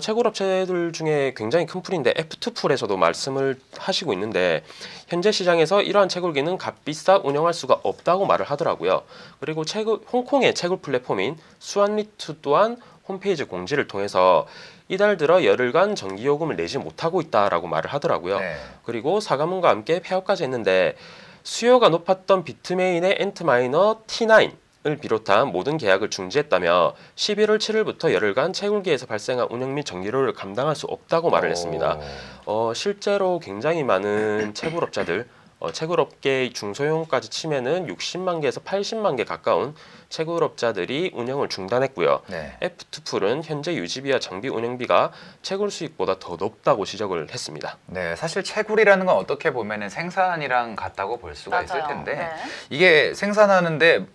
채굴 업체들 중에 굉장히 큰 풀인데 F2풀에서도 말씀을 하시고 있는데 현재 시장에서 이러한 채굴기는 값비싸 운영할 수가 없다고 말을 하더라고요. 그리고 홍콩의 채굴 플랫폼인 수완리투 또한 홈페이지 공지를 통해서 이달 들어 열흘간 전기요금을 내지 못하고 있다라고 말을 하더라고요. 네. 그리고 사과문과 함께 폐업까지 했는데 수요가 높았던 비트메인의 엔트마이너 T9을 비롯한 모든 계약을 중지했다며 11월 7일부터 열흘간 채굴기에서 발생한 운영 및 전기료를 감당할 수 없다고 말을 했습니다. 실제로 굉장히 많은 채굴업자들, 채굴업계 중소형까지 치면은 60만 개에서 80만 개 가까운 채굴업자들이 운영을 중단했고요. 네. F2풀은 현재 유지비와 장비 운영비가 채굴 수익보다 더 높다고 지적을 했습니다. 네, 사실 채굴이라는 건 어떻게 보면은 생산이랑 같다고 볼 수가 있을 맞아요. 텐데 네. 이게 생산하는데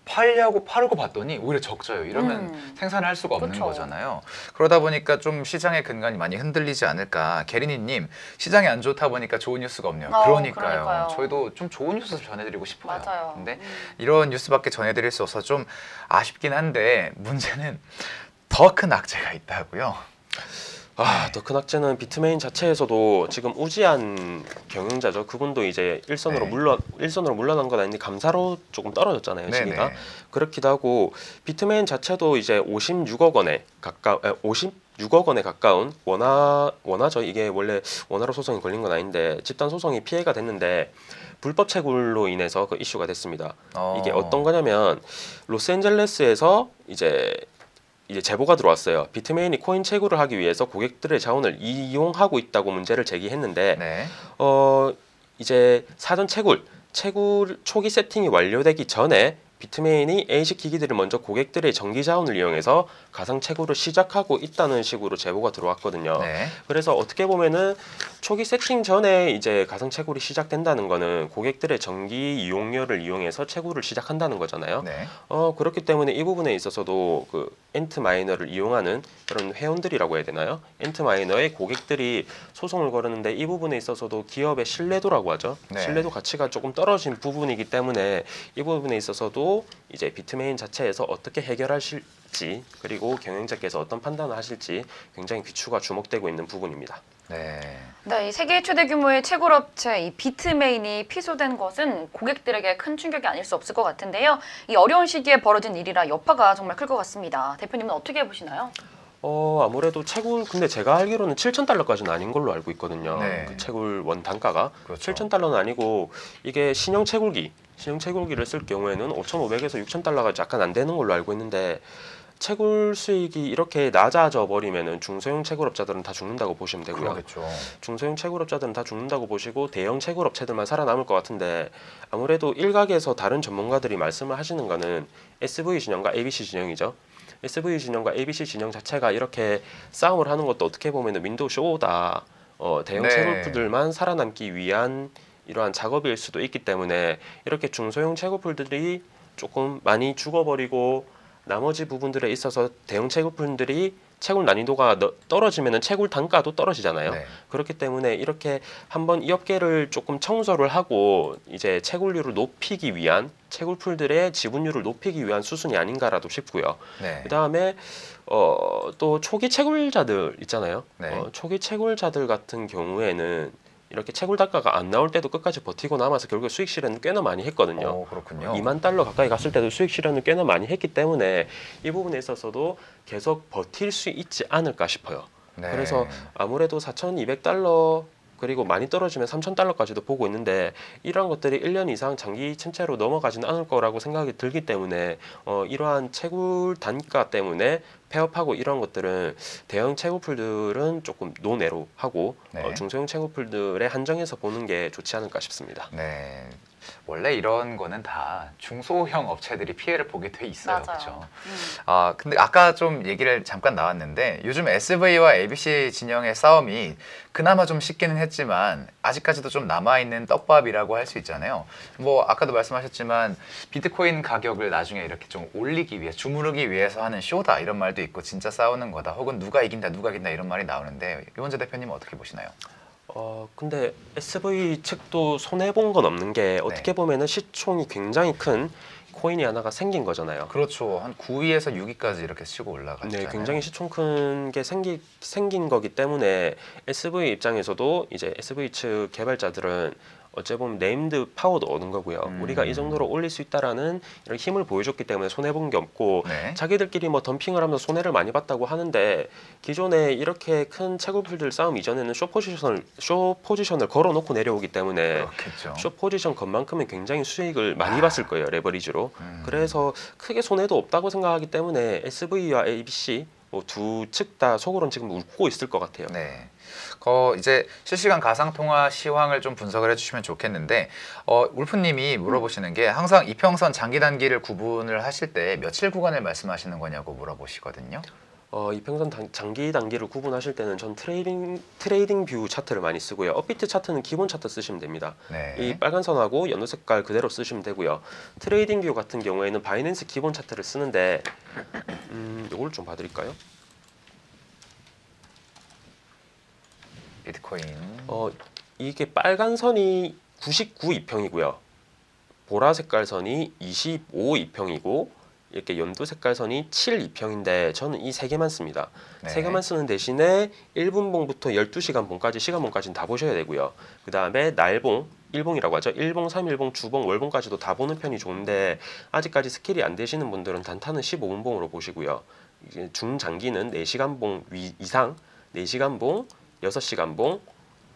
팔고 봤더니 오히려 적져요. 이러면 생산을 할 수가 없는 그쵸. 거잖아요. 그러다 보니까 좀 시장의 근간이 많이 흔들리지 않을까. 게리니님, 시장이 안 좋다 보니까 좋은 뉴스가 없네요. 그러니까요. 저희도 좀 좋은 뉴스 전해드리고 싶어요. 맞아요. 근데 이런 뉴스밖에 전해드릴 수 없어서 좀 아쉽긴 한데 문제는 더 큰 악재가 있다고요. 더 큰 악재는 비트메인 자체에서도 지금 우지한 경영자죠. 그분도 이제 일선으로 물러난 건 아닌데 감사로 조금 떨어졌잖아요. 시기가. 네네. 그렇기도 하고 비트메인 자체도 이제 56억 원에 가까운 원화죠. 이게 원래 원화로 소송이 걸린 건 아닌데 집단 소송이 피해가 됐는데 불법 채굴로 인해서 그 이슈가 됐습니다. 이게 어떤 거냐면 로스앤젤레스에서 이제 제보가 들어왔어요. 비트메인이 코인 채굴을 하기 위해서 고객들의 자원을 이용하고 있다고 문제를 제기했는데 네. 이제 사전 채굴 초기 세팅이 완료되기 전에 비트메인이 ASIC 기기들을 먼저 고객들의 전기 자원을 이용해서 가상 채굴을 시작하고 있다는 식으로 제보가 들어왔거든요. 네. 그래서 어떻게 보면은 초기 세팅 전에 이제 가상 채굴이 시작된다는 거는 고객들의 전기 이용료를 이용해서 채굴을 시작한다는 거잖아요. 네. 그렇기 때문에 이 부분에 있어서도 그 엔트마이너를 이용하는 그런 회원들이라고 해야 되나요? 엔트마이너의 고객들이 소송을 걸었는데 이 부분에 있어서도 기업의 신뢰도라고 하죠. 네. 신뢰도 가치가 조금 떨어진 부분이기 때문에 이 부분에 있어서도 이제 비트메인 자체에서 어떻게 해결하실지 그리고 경영자께서 어떤 판단을 하실지 굉장히 귀추가 주목되고 있는 부분입니다. 네. 네, 이 세계 최대 규모의 채굴업체 이 비트메인이 피소된 것은 고객들에게 큰 충격이 아닐 수 없을 것 같은데요. 이 어려운 시기에 벌어진 일이라 여파가 정말 클 것 같습니다. 대표님은 어떻게 보시나요? 아무래도 채굴 근데 제가 알기로는 7,000달러까지는 아닌 걸로 알고 있거든요. 네. 그 채굴 원 단가가 그렇죠. 7,000달러는 아니고 이게 신형 채굴기를 쓸 경우에는 5,500에서 6,000달러가 약간 안 되는 걸로 알고 있는데 채굴 수익이 이렇게 낮아져 버리면은 중소형 채굴업자들은 다 죽는다고 보시면 되고요. 그렇겠죠. 중소형 채굴업자들은 다 죽는다고 보시고 대형 채굴업체들만 살아남을 것 같은데 아무래도 일각에서 다른 전문가들이 말씀을 하시는 거는 SV 진영과 ABC 진영이죠. SV 진영과 ABC 진영 자체가 이렇게 싸움을 하는 것도 어떻게 보면 윈도우 쇼다. 대형 네. 채굴풀들만 살아남기 위한 이러한 작업일 수도 있기 때문에 이렇게 중소형 채굴풀들이 조금 많이 죽어버리고 나머지 부분들에 있어서 대형 채굴풀들이 채굴 난이도가 떨어지면 채굴 단가도 떨어지잖아요. 네. 그렇기 때문에 이렇게 한번 이 업계를 조금 청소를 하고 이제 채굴률을 높이기 위한 채굴풀들의 지분율을 높이기 위한 수순이 아닌가라도 싶고요. 네. 그다음에 또 초기 채굴자들 있잖아요. 네. 초기 채굴자들 같은 경우에는 이렇게 채굴 단가가 안 나올 때도 끝까지 버티고 남아서 결국 수익 실현을 꽤나 많이 했거든요. 그렇군요. 2만 달러 가까이 갔을 때도 수익 실현을 꽤나 많이 했기 때문에 이 부분에 있어서도 계속 버틸 수 있지 않을까 싶어요. 네. 그래서 아무래도 4,200달러 그리고 많이 떨어지면 3,000달러까지도 보고 있는데 이러한 것들이 1년 이상 장기 침체로 넘어가지는 않을 거라고 생각이 들기 때문에 이러한 채굴 단가 때문에 폐업하고 이런 것들은 대형 채굴풀들은 조금 논외로 하고 네. 중소형 채굴풀들에 한정해서 보는 게 좋지 않을까 싶습니다. 네. 원래 이런 거는 다 중소형 업체들이 피해를 보게 돼 있어요. 맞아요. 그렇죠? 근데 아까 좀 얘기를 잠깐 나왔는데 요즘 SV와 ABC 진영의 싸움이 그나마 좀 식기는 했지만 아직까지도 좀 남아있는 떡밥이라고 할 수 있잖아요. 뭐 아까도 말씀하셨지만 비트코인 가격을 나중에 이렇게 좀 올리기 위해 주무르기 위해서 하는 쇼다 이런 말도 있고 진짜 싸우는 거다 혹은 누가 이긴다 이런 말이 나오는데 유원재 대표님은 어떻게 보시나요? 근데 SV 측도 손해본 건 없는 게 어떻게 보면은 시총이 굉장히 큰 코인이 하나가 생긴 거잖아요. 그렇죠. 한 9위에서 6위까지 이렇게 치고 올라갔잖아요. 네, 굉장히 시총 큰 게 생긴 거기 때문에 SV 입장에서도 이제 SV 측 개발자들은 어찌 보면 네임드 파워도 얻은 거고요. 우리가 이 정도로 올릴 수 있다라는 이런 힘을 보여줬기 때문에 손해본 게 없고 네. 자기들끼리 뭐 덤핑을 하면서 손해를 많이 봤다고 하는데 기존에 이렇게 큰 채굴풀들 싸움 이전에는 쇼 포지션을 걸어놓고 내려오기 때문에 그렇겠죠. 쇼 포지션 것만큼은 굉장히 수익을 많이 봤을 거예요. 레버리지로. 그래서 크게 손해도 없다고 생각하기 때문에 SV와 ABC 뭐 두 측 다 속으로는 지금 웃고 있을 것 같아요. 네. 이제 실시간 가상통화 시황을 좀 분석을 해주시면 좋겠는데 울프님이 물어보시는 게 항상 이평선 장기 단기를 구분을 하실 때 며칠 구간을 말씀하시는 거냐고 물어보시거든요. 이평선 장기 단기를 구분하실 때는 전 트레이딩 뷰 차트를 많이 쓰고요. 업비트 차트는 기본 차트 쓰시면 됩니다. 네. 이 빨간 선하고 연두 색깔 그대로 쓰시면 되고요. 트레이딩 뷰 같은 경우에는 바이낸스 기본 차트를 쓰는데 이걸 좀 봐드릴까요? 비트코인. 이게 빨간 선이 99 이평이고요. 보라 색깔 선이 25 이평이고 이렇게 연두 색깔 선이 7 이평인데 저는 이 세 개만 씁니다. 네. 세 개만 쓰는 대신에 1분봉부터 12시간 봉까지 시간봉까지는 다 보셔야 되고요. 그 다음에 날봉, 일봉이라고 하죠. 일봉, 3일봉, 주봉, 월봉까지도 다 보는 편이 좋은데 아직까지 스킬이 안 되시는 분들은 단타는 15분봉으로 보시고요. 이제 중장기는 4시간 봉 이상, 4시간 봉, 6시간 봉,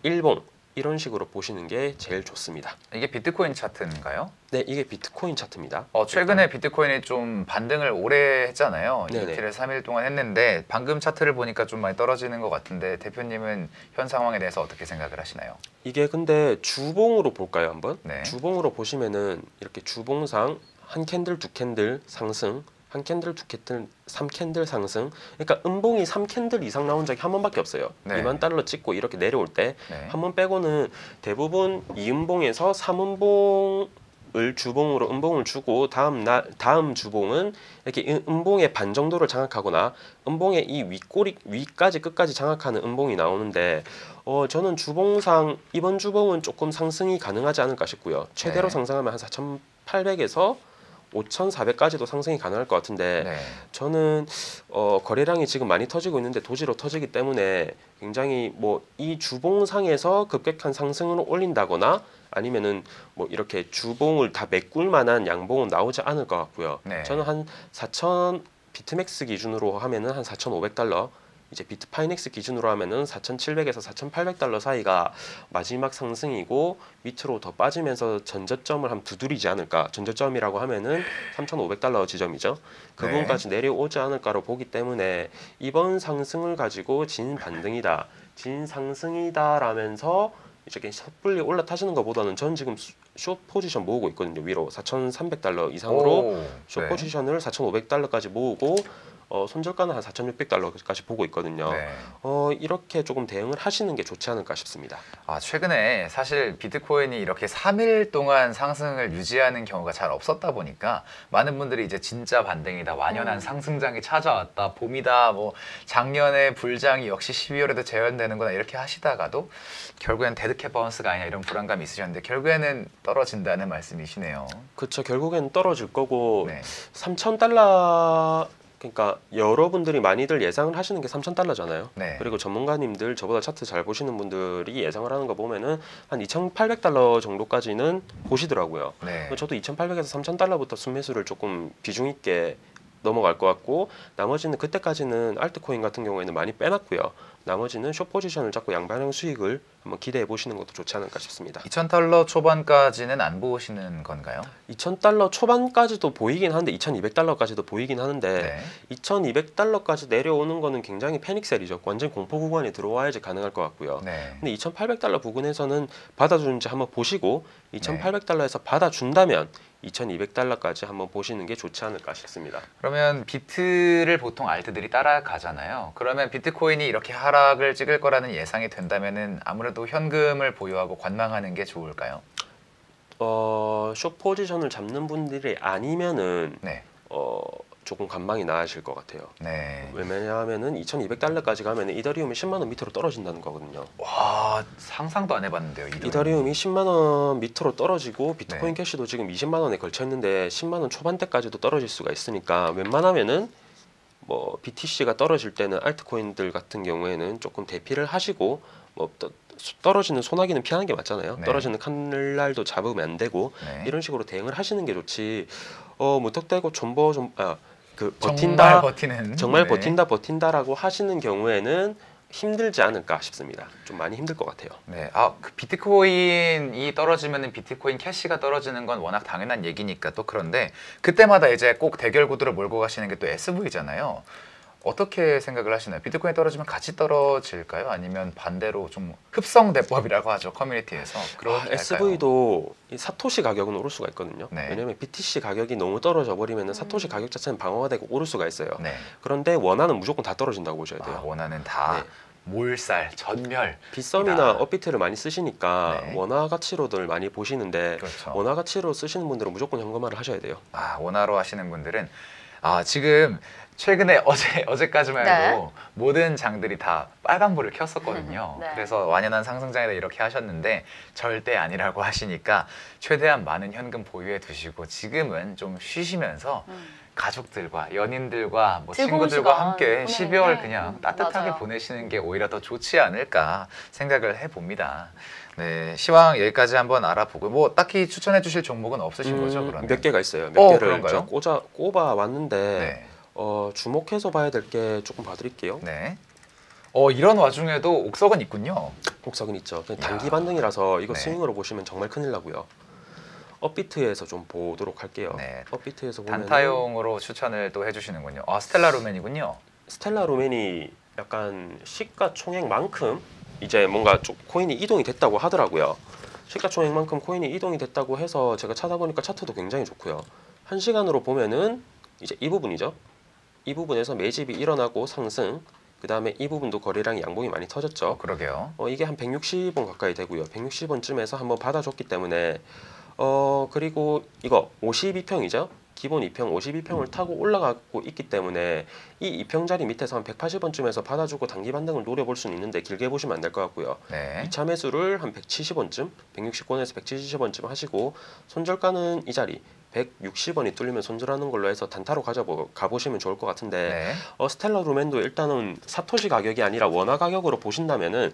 1봉 이런 식으로 보시는 게 제일 좋습니다. 이게 비트코인 차트인가요? 네, 이게 비트코인 차트입니다. 최근에 비트코인이 좀 반등을 오래 했잖아요. 네네. 이틀에서 3일 동안 했는데 방금 차트를 보니까 좀 많이 떨어지는 것 같은데 대표님은 현 상황에 대해서 어떻게 생각을 하시나요? 이게 근데 주봉으로 볼까요, 한번? 네. 주봉으로 보시면은 이렇게 주봉상 한 캔들, 두 캔들 상승, 한 캔들, 두 캔들, 3캔들 상승. 그러니까 음봉이 3캔들 이상 나온 적이 한 번밖에 없어요. 네. 2만 달러 찍고 이렇게 내려올 때 한 네. 번 빼고는 대부분 2음봉에서 3음봉을 주봉으로 음봉을 주고 다음 주봉은 이렇게 음봉의 반 정도를 장악하거나 음봉의 이 위까지 끝까지 장악하는 음봉이 나오는데 저는 주봉상 이번 주봉은 조금 상승이 가능하지 않을까 싶고요. 최대로 네. 상승하면 한 4,800에서 5,400까지도 상승이 가능할 것 같은데 네. 저는 거래량이 지금 많이 터지고 있는데 도지로 터지기 때문에 굉장히 뭐 이 주봉상에서 급격한 상승으로 올린다거나 아니면은 뭐 이렇게 주봉을 다 메꿀 만한 양봉은 나오지 않을 것 같고요. 네. 저는 한 4,000 비트맥스 기준으로 하면은 한 4,500달러, 이제 비트파이넥스 기준으로 하면은 4,700에서 4,800달러 사이가 마지막 상승이고 밑으로 더 빠지면서 전저점을 한 두드리지 않을까. 전저점이라고 하면은 3,500달러 지점이죠. 그 네. 부분까지 내려오지 않을까로 보기 때문에 이번 상승을 가지고 진 반등이다, 진 상승이다라면서 이렇게 섣불리 올라타시는 것보다는 전 지금 숏 포지션 모으고 있거든요. 위로 4,300달러 이상으로 숏 네. 포지션을 4,500달러까지 모으고 손절가는 한 4,600달러까지 보고 있거든요. 네. 이렇게 조금 대응을 하시는 게 좋지 않을까 싶습니다. 최근에 사실 비트코인이 이렇게 3일 동안 상승을 유지하는 경우가 잘 없었다 보니까 많은 분들이 이제 진짜 반등이다, 완연한 상승장이 찾아왔다, 봄이다, 뭐 작년에 불장이 역시 12월에도 재현되는구나 이렇게 하시다가도 결국엔 데드캣 바운스가 아니냐 이런 불안감이 있으셨는데 결국에는 떨어진다는 말씀이시네요. 그렇죠. 결국엔 떨어질 거고 네. 3,000달러, 그러니까 여러분들이 많이들 예상을 하시는 게 3,000달러잖아요. 네. 그리고 전문가님들, 저보다 차트 잘 보시는 분들이 예상을 하는 거 보면은 한 2,800달러 정도까지는 보시더라고요. 네. 저도 2,800에서 3,000달러부터 순매수를 조금 비중 있게 넘어갈 것 같고 나머지는 그때까지는 알트코인 같은 경우에는 많이 빼놨고요. 나머지는 숏 포지션을 잡고 양방향 수익을 한번 기대해 보시는 것도 좋지 않을까 싶습니다. 2,000달러 초반까지는 안 보시는 건가요? 2,000달러 초반까지도 보이긴 하는데 2,200달러까지도 보이긴 하는데 네. 2,200달러까지 내려오는 거는 굉장히 패닉셀이죠. 완전 공포 구간에 들어와야지 가능할 것 같고요. 네. 근데 2,800달러 부근에서는 받아주는지 한번 보시고 2,800달러에서 받아준다면 2,200달러까지 한번 보시는 게 좋지 않을까 싶습니다. 그러면 비트를 보통 알트들이 따라가잖아요. 그러면 비트코인이 이렇게 하락을 찍을 거라는 예상이 된다면은 아무래도 현금을 보유하고 관망하는 게 좋을까요? 숏 포지션을 잡는 분들이 아니면은 네. 조금 관망이 나으실 것 같아요. 네. 왜냐하면은 2,200달러까지 가면 이더리움이 10만 원 밑으로 떨어진다는 거거든요. 와, 상상도 안 해봤는데요. 이더리움이 10만 원 밑으로 떨어지고 비트코인 네. 캐시도 지금 20만 원에 걸쳐 있는데 10만 원 초반대까지도 떨어질 수가 있으니까 웬만하면은 뭐 BTC가 떨어질 때는 알트코인들 같은 경우에는 조금 대피를 하시고 뭐 떨어지는 소나기는 피하는 게 맞잖아요. 네. 떨어지는 칼날도 잡으면 안 되고 네. 이런 식으로 대응을 하시는 게 좋지. 무턱대고 버틴다. 정말 버티는. 정말 네. 버틴다라고 하시는 경우에는 힘들지 않을까 싶습니다. 좀 많이 힘들 것 같아요. 네, 그 비트코인이 떨어지면은 비트코인 캐시가 떨어지는 건 워낙 당연한 얘기니까 또 그런데 그때마다 이제 꼭 대결 구도로 몰고 가시는 게 또 SV잖아요. 어떻게 생각을 하시나요? 비트코인이 떨어지면 같이 떨어질까요? 아니면 반대로 좀 흡성대법이라고 하죠, 커뮤니티에서. 그렇게 할까요? SV도 이 사토시 가격은 오를 수가 있거든요. 네. 왜냐하면 BTC 가격이 너무 떨어져 버리면 사토시 가격 자체는 방어가 되고 오를 수가 있어요. 네. 그런데 원화는 무조건 다 떨어진다고 보셔야 돼요. 원하는 다 네. 몰살, 전멸. 빗썸이나 업비트를 많이 쓰시니까 네. 원화 가치로들 많이 보시는데 그렇죠. 원화 가치로 쓰시는 분들은 무조건 현금화를 하셔야 돼요. 원화로 하시는 분들은 지금 최근에 어제까지만 해도 모든 장들이 다 빨간불을 켰었거든요. 네. 그래서 완연한 상승장이다 이렇게 하셨는데 절대 아니라고 하시니까 최대한 많은 현금 보유해 두시고 지금은 좀 쉬시면서 가족들과 연인들과 뭐 즐거운 친구들과 시간 함께 보내는 12월 게, 그냥 따뜻하게 맞아요. 보내시는 게 오히려 더 좋지 않을까 생각을 해봅니다. 네, 시황 여기까지 한번 알아보고 뭐 딱히 추천해 주실 종목은 없으신 거죠? 그러면? 몇 개가 있어요. 몇 개를 그런가요? 저 꼽아 왔는데 네. 주목해서 봐야 될 게 조금 봐드릴게요. 네. 이런 와중에도 옥석은 있군요. 옥석은 있죠. 단기 반등이라서 이거 네. 스윙으로 보시면 정말 큰일 나고요. 업비트에서 좀 보도록 할게요. 네. 업비트에서 보면 단타용으로 추천을 또 해주시는군요. 스텔라 루멘이군요. 스텔라 루멘이 약간 시가총액만큼 이제 뭔가 좀 코인이 이동이 됐다고 하더라고요. 시가총액만큼 코인이 이동이 됐다고 해서 제가 찾아보니까 차트도 굉장히 좋고요. 1시간으로 보면은 이제 이 부분이죠. 이 부분에서 매집이 일어나고 상승, 그 다음에 이 부분도 거래량이 양봉이 많이 터졌죠. 그러게요. 이게 한 160원 가까이 되고요. 160원쯤에서 한번 받아줬기 때문에 그리고 이거 52평이죠. 기본 2평, 52평을 타고 올라가고 있기 때문에 이 2평짜리 밑에서 한 180원쯤에서 받아주고 단기 반등을 노려볼 수는 있는데 길게 보시면 안 될 것 같고요. 네. 2차 매수를 한 170원쯤, 160원에서 170원쯤 하시고 손절가는 이 자리 160원이 뚫리면 손절하는 걸로 해서 단타로 가보시면 좋을 것 같은데 네. 스텔라 루멘도 일단은 사토시 가격이 아니라 원화 가격으로 보신다면은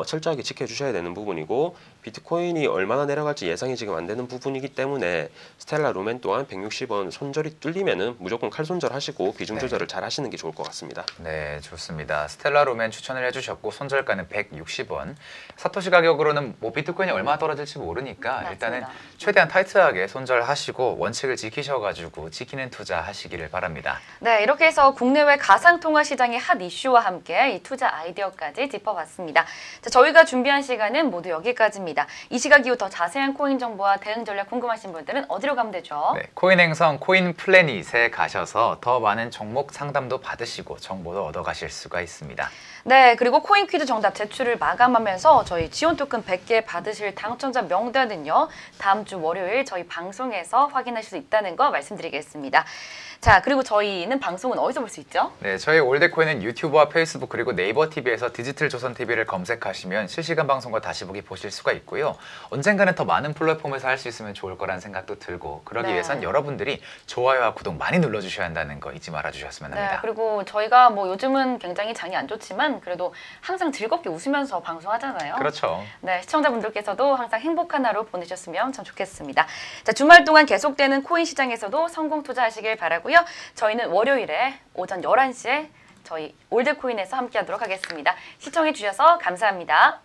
철저하게 지켜주셔야 되는 부분이고 비트코인이 얼마나 내려갈지 예상이 지금 안 되는 부분이기 때문에 스텔라 루멘 또한 160원 손절이 뚫리면은 무조건 칼 손절하시고 비중 조절을 잘 하시는 게 좋을 것 같습니다. 네, 좋습니다. 스텔라 루멘 추천을 해주셨고 손절가는 160원. 사토시 가격으로는 뭐 비트코인이 얼마나 떨어질지 모르니까 맞습니다. 일단은 최대한 타이트하게 손절하시고 원칙을 지키셔가지고 지키는 투자 하시기를 바랍니다. 네, 이렇게 해서 국내외 가상통화 시장의 핫 이슈와 함께 이 투자 아이디어까지 짚어봤습니다. 자, 저희가 준비한 시간은 모두 여기까지입니다. 이 시각 이후 더 자세한 코인 정보와 대응 전략 궁금하신 분들은 어디로 가면 되죠? 네, 코인행성 코인플래닛에 가셔서 더 많은 종목 상담도 받으시고 정보도 얻어가실 수가 있습니다. 네, 그리고 코인 퀴즈 정답 제출을 마감하면서 저희 지원 토큰 100개 받으실 당첨자 명단은요. 다음 주 월요일 저희 방송에서 확인하실 수 있다는 거 말씀드리겠습니다. 자, 그리고 저희는 방송은 어디서 볼 수 있죠? 네, 저희 올드코인은 유튜브와 페이스북 그리고 네이버 TV에서 디지털조선TV를 검색하시면 실시간 방송과 다시 보기 보실 수가 있고요. 언젠가는 더 많은 플랫폼에서 할 수 있으면 좋을 거라는 생각도 들고 그러기 네. 위해선 여러분들이 좋아요와 구독 많이 눌러주셔야 한다는 거 잊지 말아주셨으면 합니다. 네, 그리고 저희가 뭐 요즘은 굉장히 장이 안 좋지만 그래도 항상 즐겁게 웃으면서 방송하잖아요. 그렇죠. 네, 시청자분들께서도 항상 행복한 하루 보내셨으면 참 좋겠습니다. 자, 주말 동안 계속되는 코인 시장에서도 성공 투자하시길 바라고요. 저희는 월요일에 오전 11시에 저희 올드코인에서 함께하도록 하겠습니다. 시청해주셔서 감사합니다.